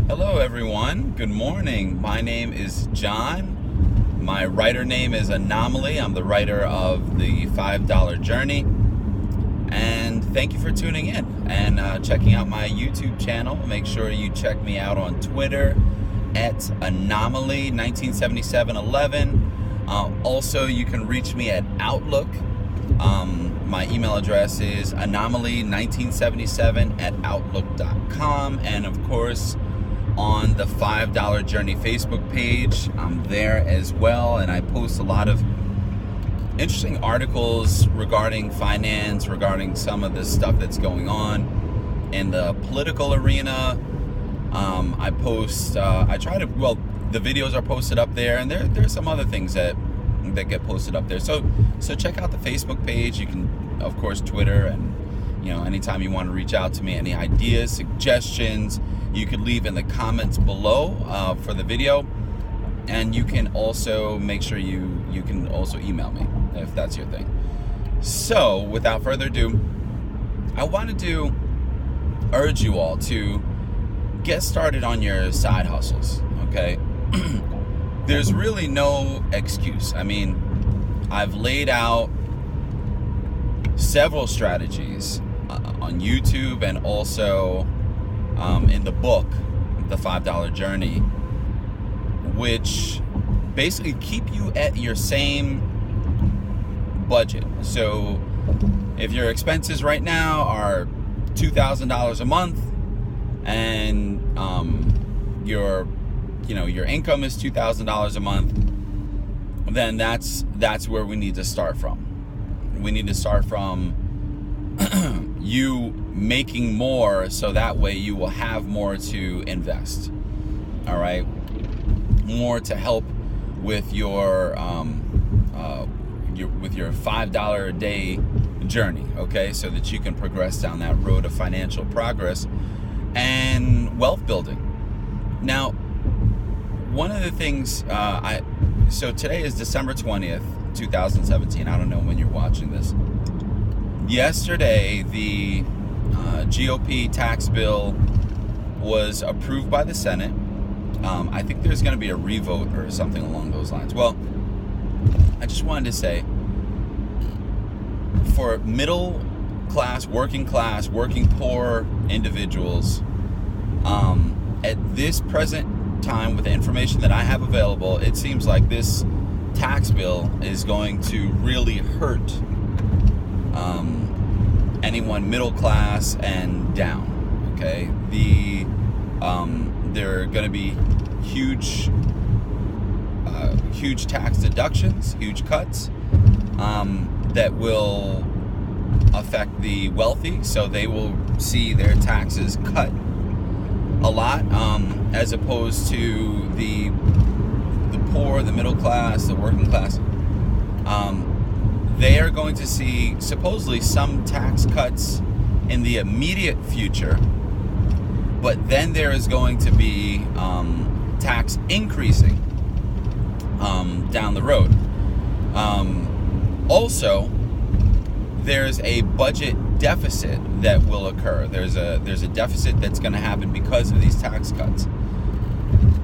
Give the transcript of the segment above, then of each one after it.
Hello everyone, good morning. My name is John. My writer name is Anomaly. I'm the writer of the $5 Journey. And thank you for tuning in and checking out my YouTube channel. Make sure you check me out on Twitter at Anomaly 197711. Also, you can reach me at Outlook. My email address is anomaly1977@outlook.com, and of course on the $5 Journey Facebook page, I'm there as well, and I post a lot of interesting articles regarding finance, regarding some of the stuff that's going on in the political arena. I post, the videos are posted up there, and there's some other things that get posted up there. So check out the Facebook page. You can, of course, Twitter, and anytime you want to reach out to me, any ideas, suggestions, you could leave in the comments below for the video, and you can also make sure you can also email me if that's your thing. So without further ado, I wanted to urge you all to get started on your side hustles, okay? There's really no excuse. I mean, I've laid out several strategies on YouTube and also in the book, The $5 Journey, which basically keep you at your same budget. So if your expenses right now are $2,000 a month and your income is $2,000 a month, then that's where we need to start from. We need to start from you making more, so that way you will have more to invest. All right, more to help with your $5 a day journey. Okay, so that you can progress down that road of financial progress and wealth building. Now, one of the things so today is December 20th, 2017. I don't know when you're watching this. Yesterday, the GOP tax bill was approved by the Senate. I think there's going to be a revote or something along those lines. Well, I just wanted to say, for middle class, working poor individuals, at this present time, with the information that I have available, it seems like this tax bill is going to really hurt anyone middle class and down. Okay, there are going to be huge tax deductions, huge cuts that will affect the wealthy, so they will see their taxes cut a lot, as opposed to the poor, the middle class, the working class. They are going to see supposedly some tax cuts in the immediate future, but then there is going to be tax increasing down the road. Also, there's a budget deficit that will occur. There's a deficit that's going to happen because of these tax cuts.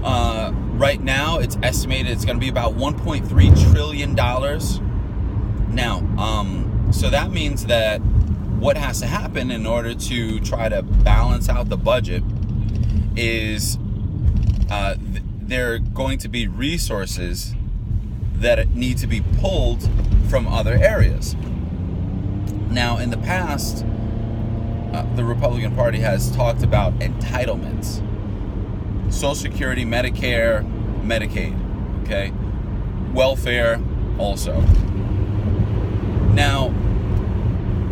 Right now, it's estimated it's going to be about $1.3 trillion. Now, so that means that what has to happen in order to try to balance out the budget is there are going to be resources that need to be pulled from other areas. Now, in the past, the Republican Party has talked about entitlements: Social Security, Medicare, Medicaid, okay? Welfare also. Now,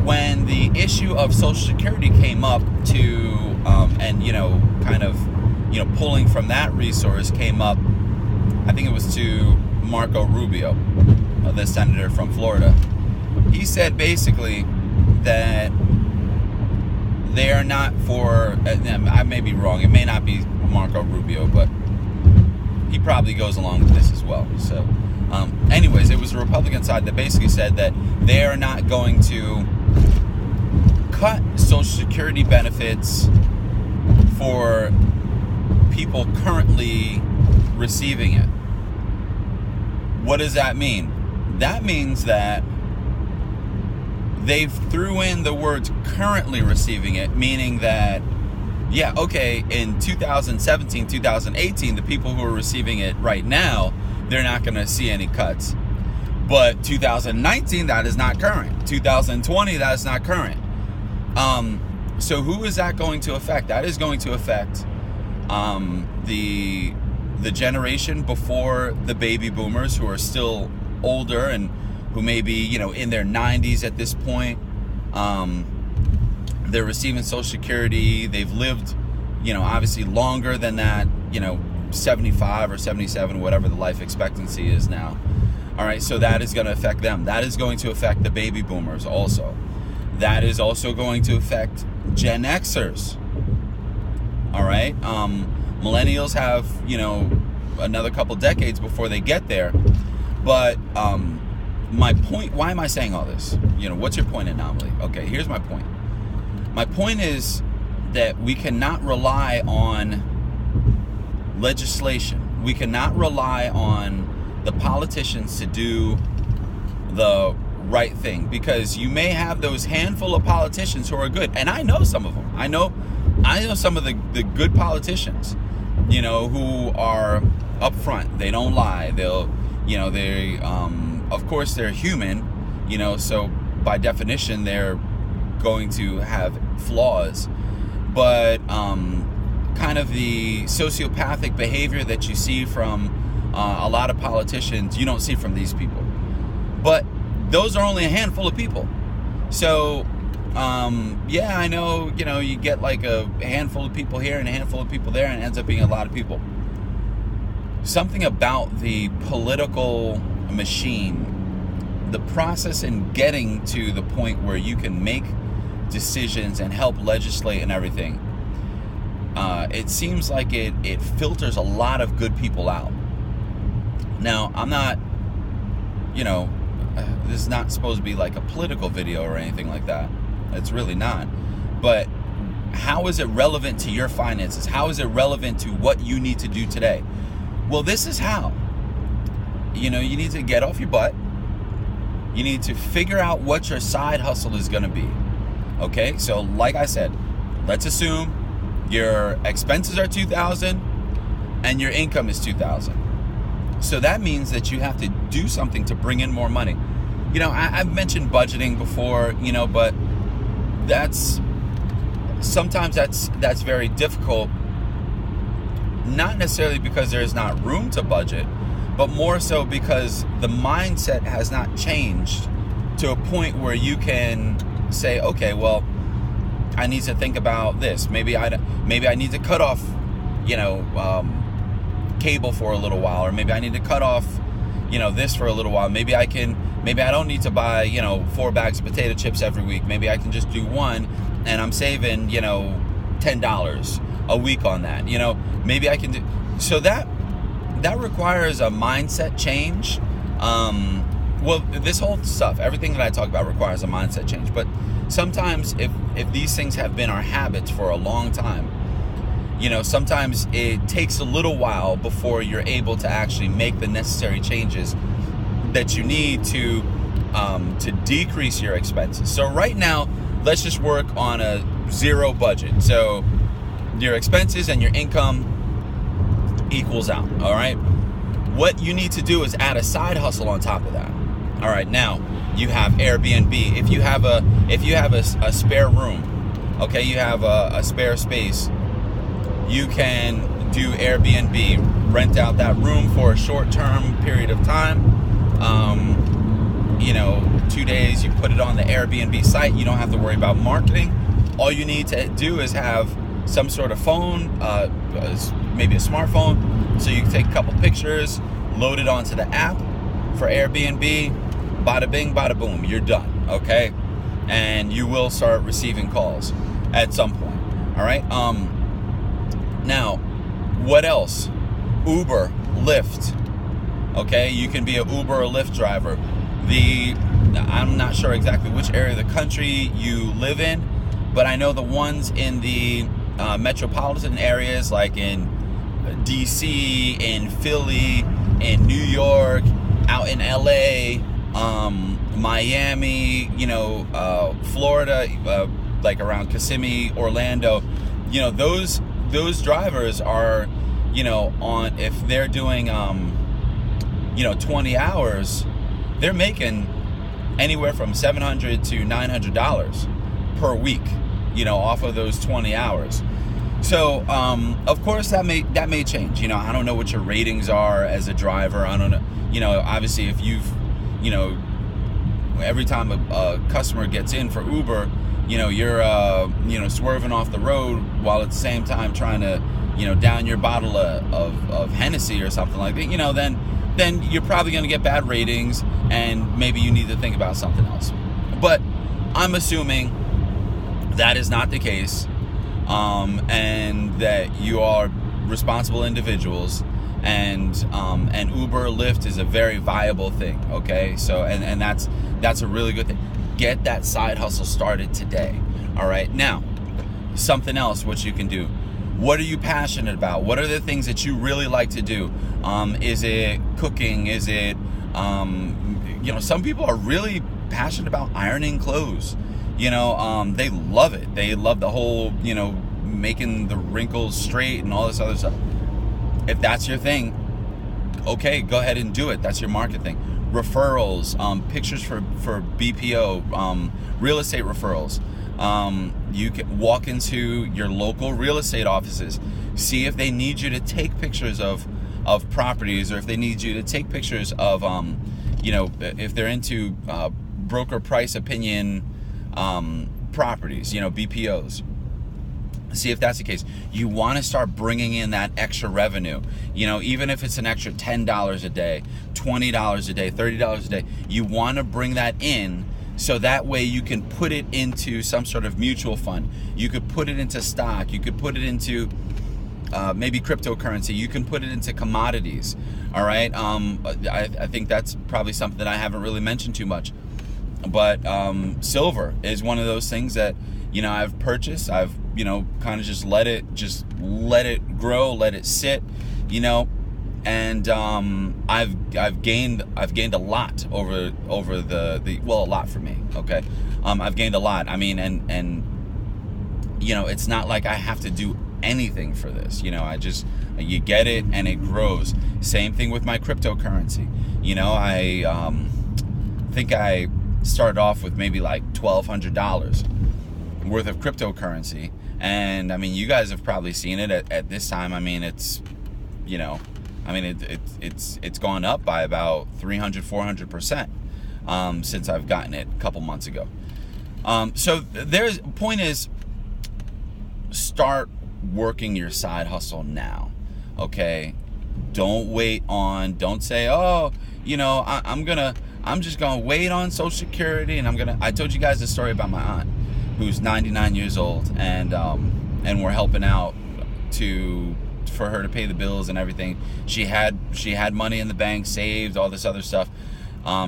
when the issue of Social Security came up to, pulling from that resource came up, I think it was to Marco Rubio, the senator from Florida. He said basically that they are not for, I may be wrong, it may not be Marco Rubio, but he probably goes along with this as well. So anyways, it was the Republican side that basically said that they are not going to cut Social Security benefits for people currently receiving it. What does that mean? That means that they've threw in the words currently receiving it, meaning that, yeah, okay, in 2017, 2018, the people who are receiving it right now, they're not going to see any cuts. But 2019, that is not current. 2020, that is not current. So who is that going to affect? That is going to affect the generation before the baby boomers, who are still older and who may be, you know, in their 90s at this point. They're receiving Social Security. They've lived, you know, obviously longer than that, you know, 75 or 77, whatever the life expectancy is now. All right, so that is going to affect them. That is going to affect the baby boomers also. That is also going to affect Gen Xers. All right, millennials have, you know, another couple decades before they get there. But my point, why am I saying all this? You know, what's your point, Anomaly? Okay, here's my point. My point is that we cannot rely on legislation. We cannot rely on the politicians to do the right thing, because you may have those handful of politicians who are good, and I know some of them. I know some of the good politicians, you know, who are upfront. They don't lie. They'll, you know, they of course they're human, you know, so by definition they're going to have flaws, but kind of the sociopathic behavior that you see from a lot of politicians, you don't see from these people. But those are only a handful of people. So yeah, I know, you know, you get like a handful of people here and a handful of people there, and it ends up being a lot of people. Something about the political machine, the process in getting to the point where you can make decisions and help legislate and everything, it seems like it filters a lot of good people out. Now, I'm not, you know, this is not supposed to be like a political video or anything like that. It's really not. But how is it relevant to your finances? How is it relevant to what you need to do today? Well, this is how. You know, you need to get off your butt. You need to figure out what your side hustle is going to be. Okay, so like I said, let's assume your expenses are $2,000 and your income is $2,000. So that means that you have to do something to bring in more money. You know, I've mentioned budgeting before, you know, but sometimes that's very difficult. Not necessarily because there's not room to budget, but more so because the mindset has not changed to a point where you can say, okay, well, I need to think about this. Maybe I need to cut off, you know, cable for a little while, or maybe I need to cut off, you know, this for a little while. Maybe I don't need to buy, you know, 4 bags of potato chips every week. Maybe I can just do one, and I'm saving, you know, $10 a week on that. You know, maybe I can do. So that requires a mindset change. Well, this whole stuff, everything that I talk about requires a mindset change. But sometimes if these things have been our habits for a long time, you know, sometimes it takes a little while before you're able to actually make the necessary changes that you need to decrease your expenses. So right now, let's just work on a zero budget. So your expenses and your income equals out. All right. What you need to do is add a side hustle on top of that. All right. Now you have Airbnb. If you have a spare room, okay, you have a spare space, you can do Airbnb, rent out that room for a short-term period of time. You know, 2 days, you put it on the Airbnb site. You don't have to worry about marketing. All you need to do is have some sort of phone, maybe a smartphone, so you can take a couple pictures, load it onto the app for Airbnb, bada bing, bada boom, you're done, okay? And you will start receiving calls at some point, all right? Now, what else? Uber, Lyft, okay? You can be an Uber or Lyft driver. I'm not sure exactly which area of the country you live in, but I know the ones in the metropolitan areas, like in DC, in Philly, in New York, out in LA, Miami, Florida, like around Kissimmee, Orlando. Those drivers are, on, if they're doing 20 hours, they're making anywhere from $700 to $900 per week, off of those 20 hours. So, of course, that may change. I don't know what your ratings are as a driver. I don't know. Obviously, if you've, every time a customer gets in for Uber, you're, swerving off the road while at the same time trying to, down your bottle of Hennessy or something like that, then you're probably going to get bad ratings, and maybe you need to think about something else. But I'm assuming that is not the case, and that you are responsible individuals, and Uber, Lyft is a very viable thing. Okay, so and that's a really good thing. Get that side hustle started today. All right, now something else what you can do. What are you passionate about? What are the things that you really like to do? Is it cooking? Is it, some people are really passionate about ironing clothes. They love it. They love the whole, making the wrinkles straight and all this other stuff. If that's your thing, okay, go ahead and do it. That's your market thing. Referrals, pictures for BPO, real estate referrals. You can walk into your local real estate offices, see if they need you to take pictures of properties, or if they need you to take pictures of, if they're into broker price opinion properties, BPOs. See if that's the case. You want to start bringing in that extra revenue. Even if it's an extra $10 a day, $20 a day, $30 a day, you want to bring that in, so that way you can put it into some sort of mutual fund. You could put it into stock. You could put it into maybe cryptocurrency. You can put it into commodities. All right. I think that's probably something that I haven't really mentioned too much. But silver is one of those things that I've purchased. I've kind of just let it grow, let it sit, and I've gained a lot over the a lot for me. Okay, I've gained a lot. I mean, and it's not like I have to do anything for this. You get it and it grows. Same thing with my cryptocurrency. I think I started off with maybe like $1,200 worth of cryptocurrency, and I mean, you guys have probably seen it at this time. I mean, it's it's gone up by about 300-400% since I've gotten it a couple months ago. So point is, start working your side hustle now. Okay, don't say, I'm just gonna wait on Social Security, and I told you guys the story about my aunt who's 99 years old, and we're helping out for her to pay the bills and everything. She had money in the bank, saved, all this other stuff.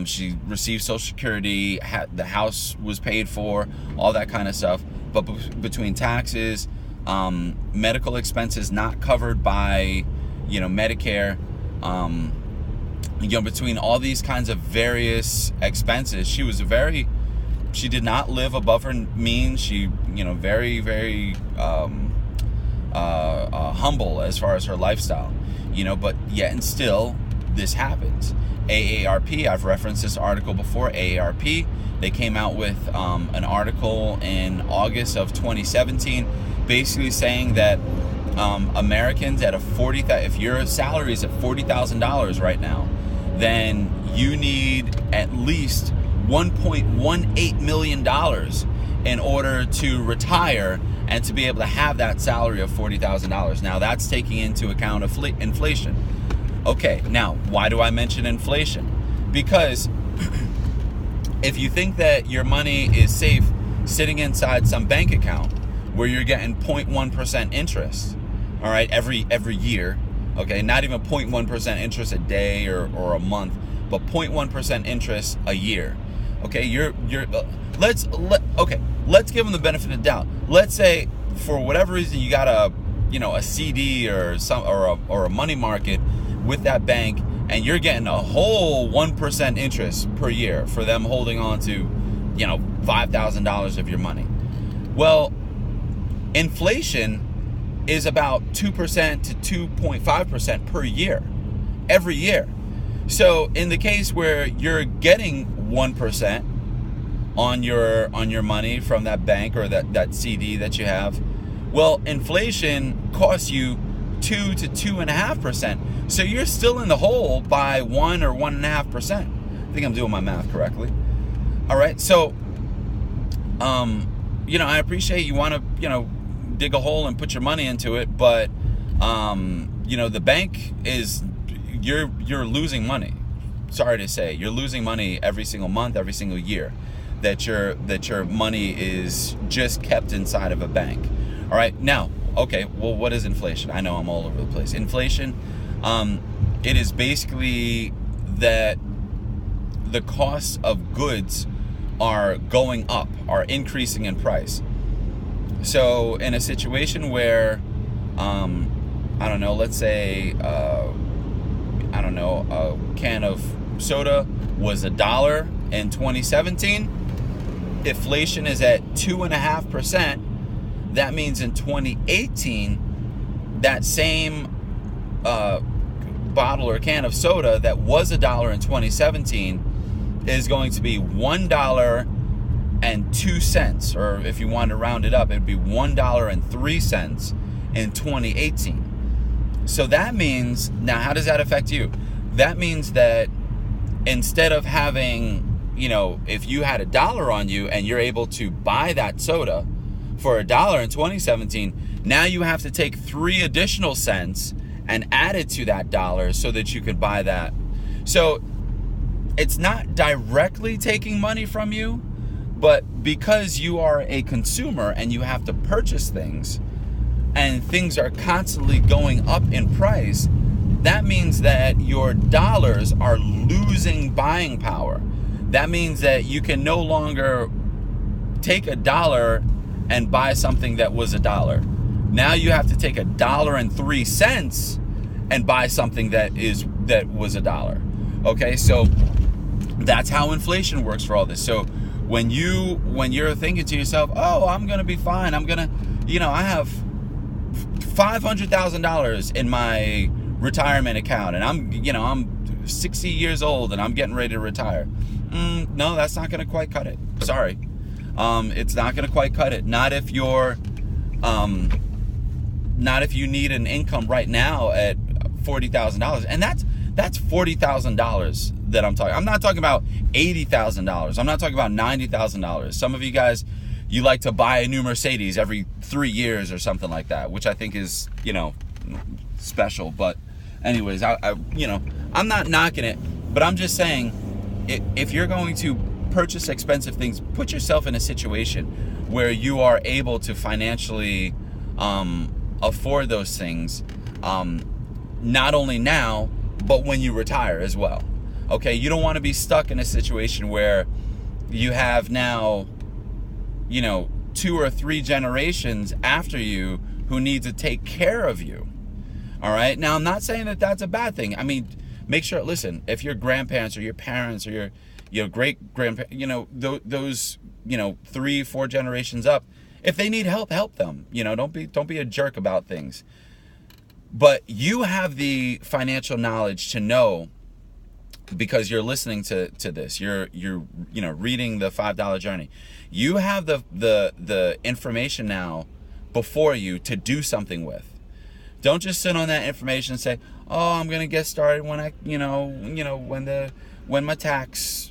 She received Social Security, the house was paid for, all that kind of stuff. But between taxes, medical expenses not covered by, Medicare, between all these kinds of various expenses, she did not live above her means. She, very, very humble as far as her lifestyle, but yet and still this happens. AARP, I've referenced this article before. AARP, they came out with an article in August of 2017, basically saying that Americans if your salary is at $40,000 right now, then you need at least $1.18 million in order to retire and to be able to have that salary of $40,000. Now, that's taking into account inflation. Okay, now, why do I mention inflation? Because if you think that your money is safe sitting inside some bank account where you're getting 0.1% interest, all right, every year, okay, not even 0.1% interest a day or a month, but 0.1% interest a year. Okay, let's give them the benefit of the doubt. Let's say for whatever reason you got a a CD or a money market with that bank, and you're getting a whole 1% interest per year for them holding on to, $5,000 of your money. Well, inflation is about 2% to 2.5% per year, every year. So in the case where you're getting 1% on your money from that bank or that CD that you have, well, inflation costs you 2 to 2.5%. So you're still in the hole by 1 or 1.5%. I think I'm doing my math correctly. All right. So, I appreciate you want to, dig a hole and put your money into it, but, the bank is, you're losing money. Sorry to say, you're losing money every single month, every single year that your money is just kept inside of a bank. All right. Now, okay, well, what is inflation? I know I'm all over the place. Inflation, it is basically that the costs of goods are going up, are increasing in price. So in a situation where, let's say, a can of soda was $1 in 2017, inflation is at 2.5%. That means in 2018, that same bottle or can of soda that was $1 in 2017 is going to be $1.02, or if you want to round it up, it'd be $1.03 in 2018. So that means, now how does that affect you? That means that instead of having, if you had $1 on you and you're able to buy that soda for $1 in 2017, now you have to take 3 additional cents and add it to that $1 so that you could buy that. So it's not directly taking money from you, but because you are a consumer and you have to purchase things, and things are constantly going up in price, that means that your dollars are losing buying power. That means that you can no longer take $1 and buy something that was $1. Now you have to take $1.03 and buy something that was $1. Okay, so that's how inflation works for all this. So when you're thinking to yourself, oh, I'm gonna be fine, I have $500,000 in my retirement account, and I'm 60 years old and I'm getting ready to retire. No, that's not gonna quite cut it. Sorry. It's not gonna quite cut it. Not if you need an income right now at $40,000, and that's $40,000 that I'm talking. I'm not talking about $80,000. I'm not talking about $90,000. Some of you guys, you like to buy a new Mercedes every 3 years or something like that, which I think is, special. But anyways, I'm not knocking it, but I'm just saying, if you're going to purchase expensive things, put yourself in a situation where you are able to financially afford those things, not only now, but when you retire as well. Okay, you don't want to be stuck in a situation where you have now, 2 or 3 generations after you who need to take care of you. All right. Now, I'm not saying that that's a bad thing. I mean, make sure, listen, if your grandparents or your parents or your great grandparents, those, 3, 4 generations up, if they need help, help them. Don't be a jerk about things. But you have the financial knowledge to know, because you're listening to this, you're reading the $5 Journey. You have the information now before you to do something with. Don't just sit on that information and say, "Oh, I'm gonna get started when when my tax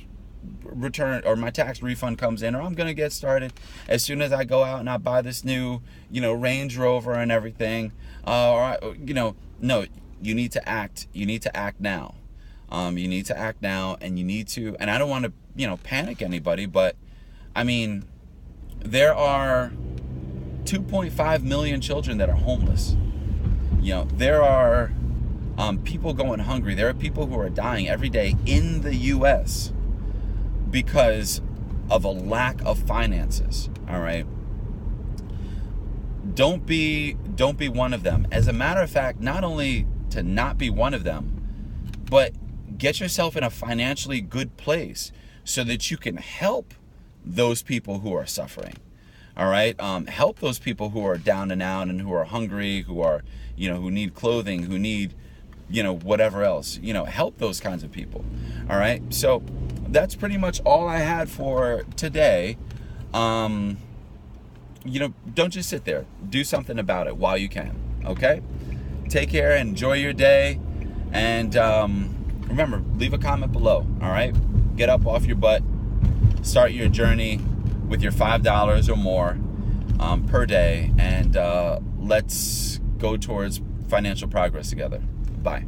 return or my tax refund comes in, or I'm gonna get started as soon as I go out and I buy this new Range Rover and everything." No, you need to act. You need to act now. You need to act now, and you need to. And I don't want to panic anybody, but I mean, there are 2.5 million children that are homeless. There are people going hungry. There are people who are dying every day in the U.S. because of a lack of finances. All right. don't be one of them. As a matter of fact, not only to not be one of them, but get yourself in a financially good place so that you can help those people who are suffering. All right, help those people who are down and out and who are hungry, who are, who need clothing, who need, whatever else. Help those kinds of people. All right, so that's pretty much all I had for today. Don't just sit there. Do something about it while you can. Okay? Take care. Enjoy your day. And remember, leave a comment below. All right? Get up off your butt. Start your journey with your $5 or more per day. And let's go towards financial progress together. Bye.